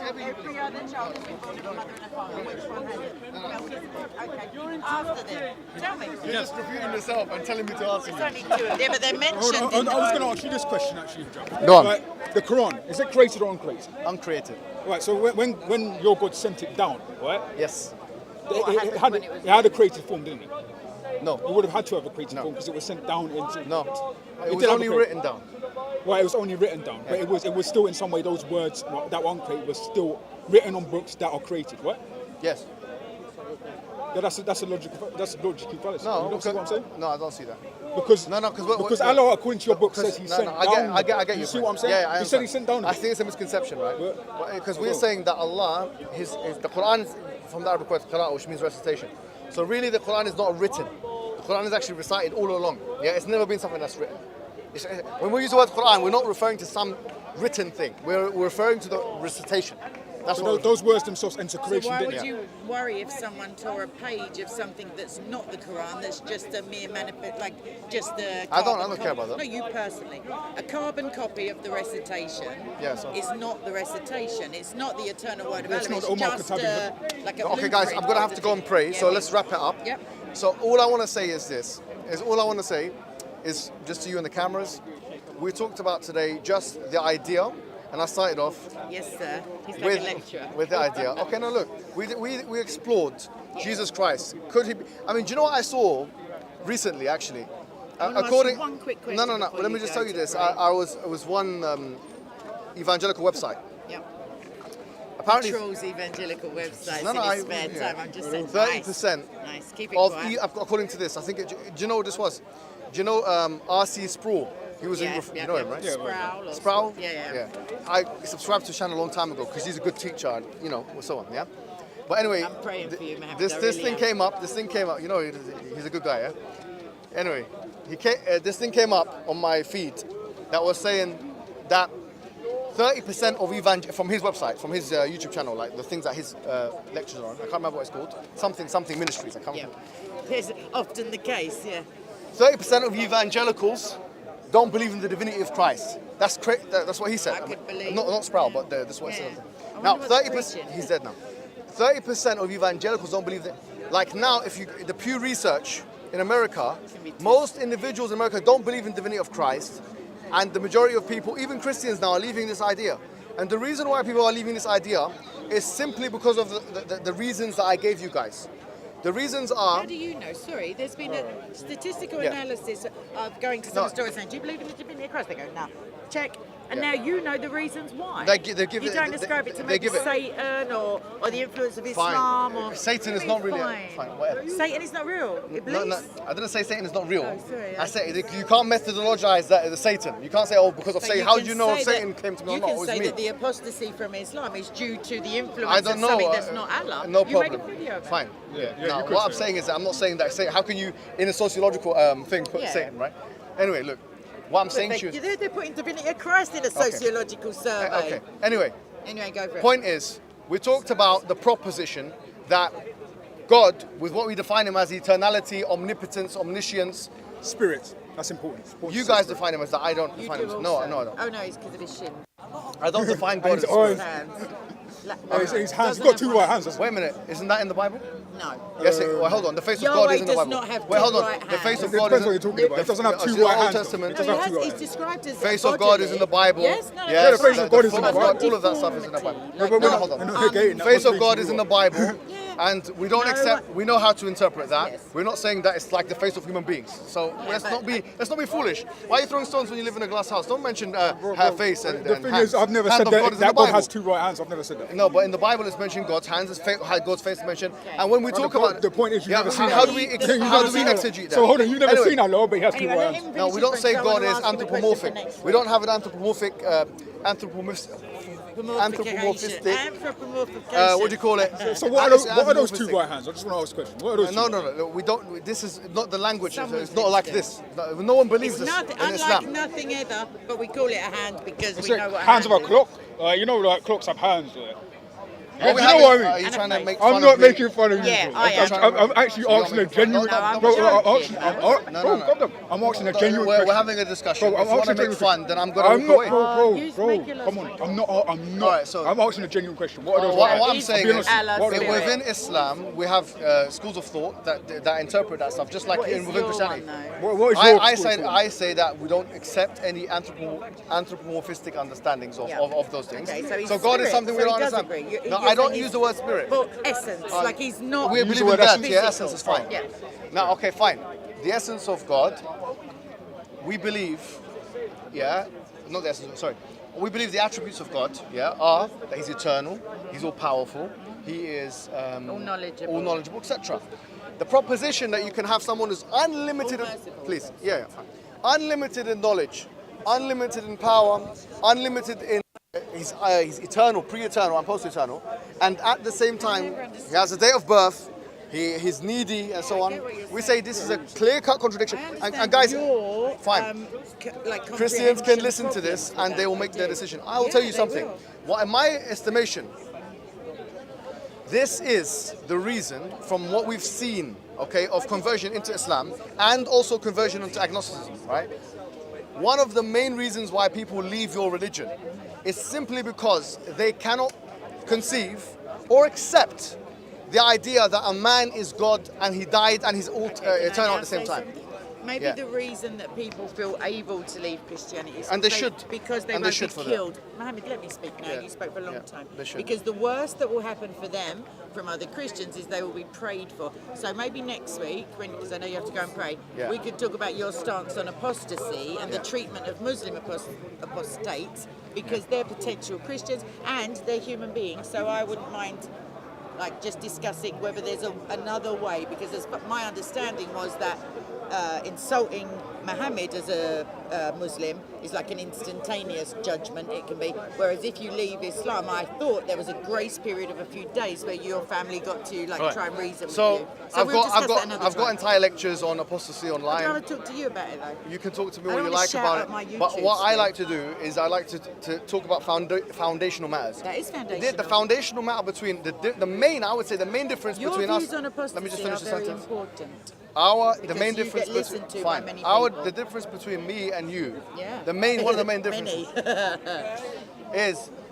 Every other child is born with a mother and a father. Which one has it? Okay. After them. Tell me. You're just repeating yourself and telling me to answer you. It's only two. Yeah, but they're mentioned. I was going to ask you this question actually. Go on. Like, the Quran, is it created or uncreated? Uncreated. Right. So when your God sent it down, right? Yes. It had a created form, didn't it? No. It would have had to have a created form because it was sent down into. No. It It was did have only a created- written down. Right, it was only written down, but it was still in some way those words that were uncreated were still written on books that are created, right? Yes. Yeah, that's a logical fallacy. No. You don't see what I'm saying? No, I don't see that. Because because Allah, according to your book, says He sent down. I get You your see point. what I'm saying? Yeah, I He said He understand. sent down. I think it's a misconception, right? Because we're saying that Allah, the Quran is from the Arabic word qira'ah, which means recitation. So really, the Quran is not written. The Quran is actually recited all along. Yeah, it's never been something that's written. When we use the word Quran, we're not referring to some written thing. We're referring to the recitation. That's what Those words themselves enter So creation, why didn't would they? you worry if someone tore a page of something that's not the Quran, that's just a mere just a I don't carbon care about that. No, you personally. A carbon copy of the recitation is not the recitation. It's not the eternal word of Allah. It's not It's Omar just Khattabi. like a Okay, guys, I'm going to have to go and pray, so let's wrap it up. Yep. So all I want to say is this, is just to you and the cameras, we talked about today just the idea, and I started off Yes, sir. He's like a lecturer. with the idea. Okay, now look, we explored Jesus Christ. Could he be, I mean, do you know what I saw recently, actually? I wanna ask you one quick question No. before Let you me just go tell you to this. pray. It was one evangelical website. Yep. Apparently, Trolls evangelical websites No, in no, his spare time. I'm just saying. 30% Nice. Keep it of quiet. according to this, I think. Do you know what this was? Do you know R.C. Sproul? He was you know him, right? Sproul. Or Sproul? Yeah. I subscribed to the channel a long time ago because he's a good teacher, and, so on, yeah? But anyway, I'm praying for you, Mohammed. this I this really thing am. came up, you know, he's a good guy, yeah? Anyway, this thing came up on my feed that was saying that 30% of from his website, from his YouTube channel, like the things that his lectures are on, I can't remember what it's called, something ministries, I can't remember. It's often the case, yeah. 30% of evangelicals don't believe in the divinity of Christ. That's what he said. I could believe. Not Sproul, but that's what he Yeah. said. I Now, wonder what the 30%. preaching. He's dead now. 30% of evangelicals don't believe that. Like now, the Pew Research in America, most individuals in America don't believe in the divinity of Christ, and the majority of people, even Christians now, are leaving this idea. And the reason why people are leaving this idea is simply because of the reasons that I gave you guys. The reasons are. How do you know? Sorry, there's been a statistical Yeah. analysis of going to some stores saying, "Do you believe in the divinity of Christ?" They go, "No." Check. And now you know the reasons why. They give you it- don't they- ascribe it to they maybe give it- Satan or the influence of Fine. Islam or Satan is not really. Fine, whatever. Satan is not real. Iblis. No, I didn't say Satan is not real. Oh, sorry, I said you can't methodologize that as Satan. You can't say, because of But Satan. How do can you know if say Satan that- came to me or You not? It can was say me. that the apostasy from Islam is due to the influence I don't of know. something that's not Allah. No you problem. made a video of it. Fine. Yeah, Now, you could what I'm say saying is that I'm not saying that. How can you, in a sociological thing, put Yeah. Satan, right? Anyway, look. What I'm saying But to you. they're putting divinity of Christ in a sociological survey. Okay. Anyway, Go for it. point is, we talked about the proposition that God, with what we define him as eternality, omnipotence, omniscience, Spirit. That's important. you guys define him as that. I don't You define do him as. also. No, I don't. Oh no, it's because of his shin. I don't define God as. His eyes. Hands. His hands. He's got two right hands. Wait a minute, isn't that in the Bible? No. Yes, well, hold on. The face of Yahweh God is in the does Bible. not have Wait, hold two on. right The face hands. of It God depends is what you're talking about. It doesn't have it's two in the right Old hands. Testament. It doesn't have two right He's hands. described as Face of God is in the Bible. Yes, no, Yes, the face of God is in the form of God, Bible. all of that stuff is in the Bible. Like but we're No, not- hold on. we're not negating that. Face What's of God being is in the true. Bible, and we don't No, accept. We know how to interpret that. Yes. We're not saying that it's like the face of human beings. So let's not be foolish. Why are you throwing stones when you live in a glass house? Don't mention her face and The and thing hands. is, I've never Hand said of God that is in the God Bible. has two right hands. I've never said that. No, but in the Bible it's mentioned God's hands, God's face is mentioned. And when we But talk the about the point is, you've never seen how that. do we You've never exegete seen that? So hold on, you've never Anyway, seen Allah, but he has two Anyway, right let hands. him No, we finish don't his say point, so I God wanna is ask him a question anthropomorphic. for next We don't have an anthropomorphic, Anthropomorphication. what do you call it? So what are those two right hands? I just want to ask a question. What are those two? No. We don't. This is not the language. Someone It's not like thinks this. No one believes It's this nothing, in unlike Islam. nothing either, but we call it a hand because It's we like know what hands of a hand is. clock. Like clocks have hands. Are You know what I mean? Are you And a trying to face. make fun I'm of not me? making fun of you. Yeah, bro. I am. I'm actually asking a genuine. No, I'm Bro, joking. I'm asking a genuine We're question. having a discussion. Bro, If you want to asking a make genuine fun, then I'm going to I'm walk not, away. You just bro. make your Come on, logic. I'm not. Alright, so- I'm asking a genuine question. What are those? What I'm Is saying is, Allah spirit? within Islam, we have schools of thought that interpret that stuff, just like What is within your Christianity. one, though? What is your I say that we don't accept any anthropomorphistic understandings of those things. Okay, so he's God is spirit, something we so don't he does understand. agree. No, You're I don't saying use he's- the word spirit. Well, essence, like he's not. We believe the in word that. essence. Yeah, essence is fine. Yeah. Now, okay, fine. The essence of God, we believe, not the essence, sorry. We believe the attributes of God, are that He's eternal, He's all powerful, He is All knowledgeable. all knowledgeable, etc. The proposition that you can have someone who's unlimited, All merciful. please, fine. Unlimited in knowledge, unlimited in power, unlimited in he's eternal, pre-eternal, and post-eternal, and at the same time he has a date of birth. He's needy and so on. We say this is a clear-cut contradiction. And guys, fine. Christians can listen to this and they will make their decision. I will tell you something. What, in my estimation, this is the reason, from what we've seen, of conversion into Islam and also conversion into agnosticism, right? One of the main reasons why people leave your religion is simply because they cannot conceive or accept the idea that a man is God and he died and he's eternal at the same time. Maybe Yeah. the reason that people feel able to leave Christianity is And they because should. because they And won't they should be for that. killed. Mohammed, let me speak now. Yeah. You spoke for a long Yeah, time. they should. Because the worst that will happen for them from other Christians is they will be prayed for. So maybe next week, because I know you have to go and pray, Yeah. we could talk about your stance on apostasy and Yeah. the treatment of Muslim apostates, because they're potential Christians and they're human beings. So I wouldn't mind just discussing whether there's another way, because my understanding was that insulting Muhammad as a Muslim is like an instantaneous judgment, it can be, whereas if you leave Islam, I thought there was a grace period of a few days where your family got to try and reason with you. I've we'll discuss that another got time. entire lectures on apostasy I'd online. rather talk to you about it though. You can talk to me I what don't you wanna like shout about at it. my YouTube But what I stuff. like to do is I like to talk about foundational matters. That is foundational. The foundational matter between the main, I would say, the main difference Your between views us. on apostasy Let me just finish are the very sentence. important. The Because main you difference get listened to by many the people. difference between me and you. Yeah.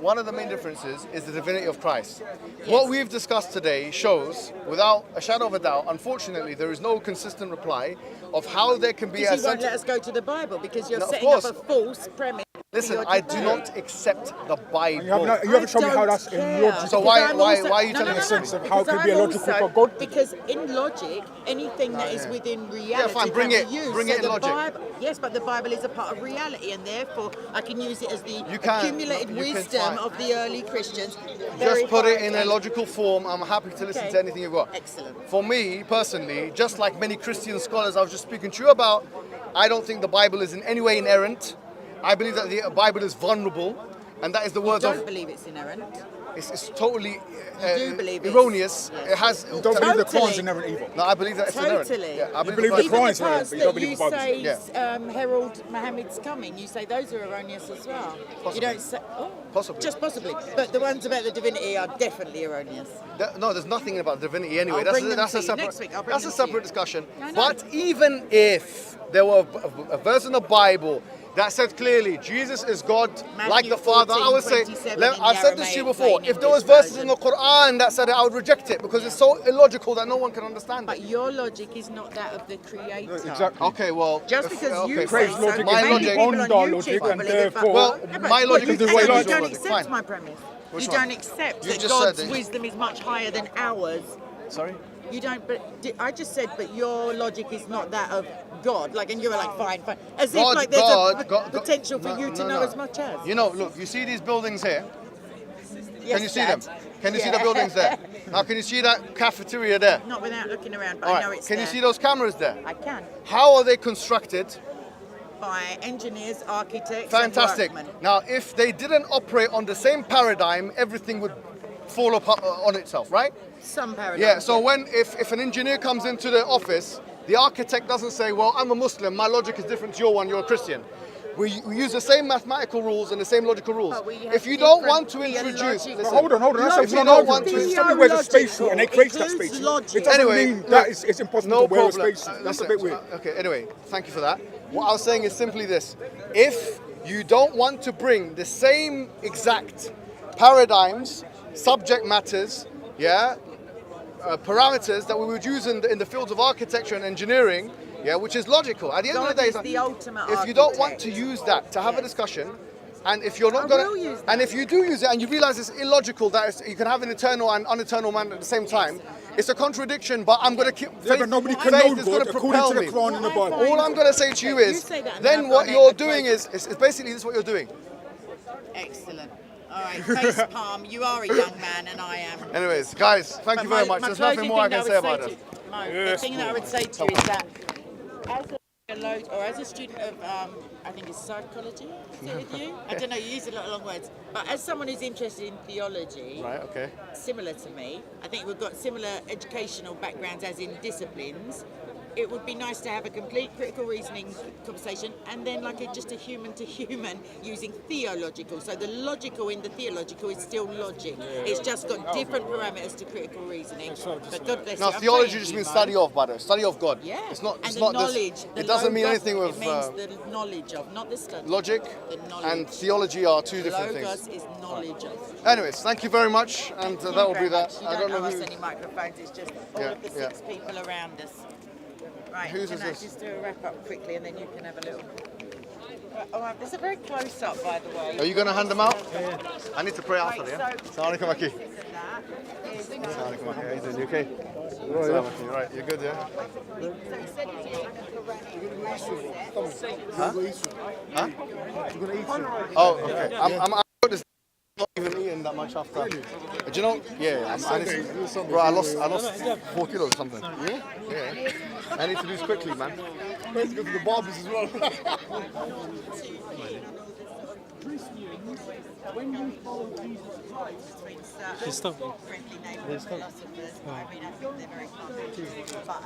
One of the main differences Many. is the divinity of Christ. What we've discussed today shows, without a shadow of a doubt, unfortunately, there is no consistent reply of how there can be a Because you won't let us go to the Bible because you're No, of setting up course. a false premise. for Listen, your I do debate. not accept the Bible. You haven't shown me how that's illogical. So why are you telling me us sense of something? how it could be illogical for God? Because in logic, anything that is within reality fine, bring can it- be used. bring So it in the logic. Bible, yes, but the Bible is a part of reality, and therefore I can use it as the You can- accumulated you can wisdom find- of the early Christians. Just put it verified in a and- logical form. I'm happy to listen Okay. to anything you've got. Excellent. For me, personally, just like many Christian scholars I was just speaking to you about, I don't think the Bible is in any way inerrant. I believe that the Bible is vulnerable, and that is the words Don't of... believe it's inerrant. It's totally do believe it's- erroneous. yes. It has... You don't believe the Totally. Quran's inherent evil. No, I believe that it's inerrant. Totally. Yeah, I believe the the Bible- Even Quran's the inerrant, parts but you don't that believe you the Bible's. say herald Muhammad's coming, you say those are erroneous as well. Possibly. You don't say, Possibly. just possibly. But the ones about the divinity are definitely erroneous. No, there's nothing about divinity anyway. I'll that's bring them that's to a you. separate. Next week I'll bring That's a them to you. separate discussion. I know. But even if there were a verse in the Bible that said clearly Jesus is God, Matthew like the Father, I would say. 14:27 in I've the said this to you Aramaic before. plain If there was English verses in the Quran that said it, I would reject it because it's so illogical that no one can understand But it. your logic is not that of the creator. Exactly. Okay, well, Just because you say Craig's so, logic my is logic- people on on YouTube logic, will and believe it, but- therefore- Well, Yeah, but my what logic you is say, different you than don't your logic. accept Fine. my premise. Which you one? don't accept You that just God's said it. wisdom is much higher than ours. Sorry. You don't, but I just said, but your logic is not that of God. And you were like, fine. As if like there's a potential for you to know as much as. You know, look, you see these buildings here? Yes, Can you see Dad. them? Can you see the Yeah. buildings there? Now, can you see that cafeteria there? Not without looking around, but All I know right. it's Can you there. see those cameras there? I can. How are they constructed? By engineers, architects, Fantastic. and workmen. Now, if they didn't operate on the same paradigm, everything would fall apart on itself, right? Some paradigms. Yeah. So if an engineer comes into the office, the architect doesn't say, "Well, I'm a Muslim. My logic is different to your one. You're a Christian." We use the same mathematical rules and the same logical rules. But we have if you don't different want to introduce, theological- listen, Hold on. That's If you not don't an want argument. to- If somebody wears a spacesuit and they create that Includes spacesuit, logic. it doesn't Anyway, mean that it's impossible no to wear a problem. spacesuit. That's Listen, a bit weird. Okay, anyway, thank you for that. What I was saying is simply this. If you don't want to bring the same exact paradigms, subject matters, parameters that we would use in the fields of architecture and engineering, which is logical. At the end of the day, God is the ultimate if you don't want architect. to use that to have a Yes. discussion, and if you're not I going will use to, that. and if you do use it and you realize it's illogical that you can have an eternal and uneternal man at the same time, it's a contradiction. But I'm going to keep. Yeah, but nobody can faith know is going God to according propel to the me. Quran and the Bible. All I'm going to say to you Okay, is, you say that and then then what I've you're got it. doing is basically this is what you're doing. Excellent. All right, face palm. You are a young man, and I am. Anyways, guys, thank you very much. There's nothing more I can say about it. The thing that I would say to you is that as a student of, I think it's psychology, is it with you? I don't know, you use a lot of long words. But as someone who's interested in theology, Right, okay. similar to me, I think we've got similar educational backgrounds as in disciplines. It would be nice to have a complete critical reasoning conversation and then just a human to human using theological. So the logical in the theological is still logic. It's just got different parameters to critical reasoning. But God bless Now, you. I'm theology praying just you, means Mo. study of, by the way, study of God. Yeah. It's not. And It's the not knowledge. this. The It doesn't mean logos, anything with It means the knowledge of, not the study. logic The knowledge. and theology are two different Logos things. is knowledge of. Anyways, thank you very much, and Thank you that will very be that. much. You I don't don't know owe us who. any microphones, it's just all Yeah, of the yeah. 6 people around us. Right, Whose can is I this? just do a wrap up quickly and then you can have a little... Oh, this is a very close up, by the way. Are you going to hand them out? Yeah. I need to pray after Right, that. so- Assalamu alaikum, Aki. This and that is- Assalamu alaikum, Aki. How you doing? You okay? You're right. You're good, yeah? So he said it's like a Quranic Huh? Oh, okay. I'm not even eating that much after. Do you know? Yeah. Bro, I lost 4 kilos or something. Yeah? Yeah. I need to do this quickly, man. Let's go to the barbers as well. when you follow Jesus Christ between certain friendly neighbourhood philosophers, I mean, I think they're very common. But